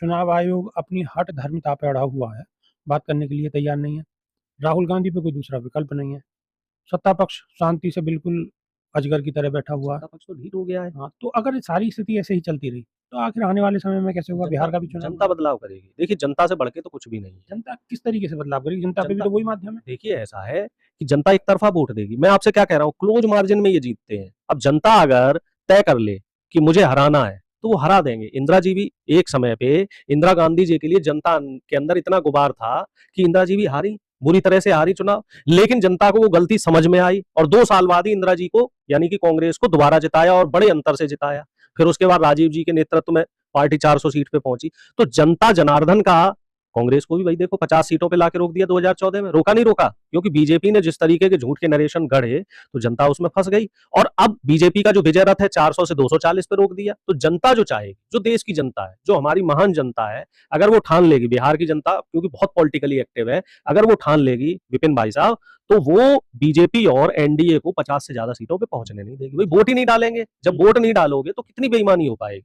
चुनाव आयोग अपनी हठ धर्मिता पे अड़ा हुआ है, बात करने के लिए तैयार नहीं है। राहुल गांधी पे कोई दूसरा विकल्प नहीं है। सत्ता पक्ष शांति से बिल्कुल अजगर की तरह बैठा हुआ है। सत्ता पक्ष तो ढीठ हो गया है। हाँ, तो अगर सारी स्थिति ऐसे ही चलती रही, तो आखिर आने वाले समय में कैसे होगा? जनता बिहार का भी चुनाव जनता होगा। बदलाव करेगी। देखिए, जनता से बढ़ के तो कुछ भी नहीं है। जनता किस तरीके से बदलाव करेगी? जनता पे भी जनता तो वही माध्यम है। देखिए, ऐसा है कि जनता एक तरफा वोट देगी। मैं आपसे क्या कह रहा हूँ, क्लोज मार्जिन में ये जीतते हैं। अब जनता अगर तय कर ले कि मुझे हराना है, तो वो हरा देंगे। इंदिरा जी भी एक समय पे, इंदिरा गांधी जी के लिए जनता के अंदर इतना गुबार था कि इंदिरा जी भी हारी, बुरी तरह से हारी चुनाव। लेकिन जनता को वो गलती समझ में आई और 2 साल बाद ही इंदिरा जी को, यानी कि कांग्रेस को दोबारा जिताया और बड़े अंतर से जिताया। फिर उसके बाद राजीव जी के नेतृत्व में पार्टी 400 सीट पे पहुंची। तो जनता जनार्दन का कांग्रेस को भी वही देखो 50 सीटों पे लाके रोक दिया 2014 में। रोका नहीं रोका, क्योंकि बीजेपी ने जिस तरीके के झूठ के नरेशन गढ़े, तो जनता उसमें फंस गई। और अब बीजेपी का जो विजय रथ है 400 से 240 पे रोक दिया। तो जनता जो चाहेगी, जो देश की जनता है, जो हमारी महान जनता है, अगर वो ठान लेगी, बिहार की जनता क्योंकि बहुत पॉलिटिकली एक्टिव है, अगर वो ठान लेगी विपिन भाई साहब, तो वो बीजेपी और एनडीए को 50 से ज्यादा सीटों पे पहुंचने नहीं देगी। भाई वोट ही नहीं डालेंगे, जब वोट नहीं डालोगे तो कितनी बेईमानी हो पाएगी।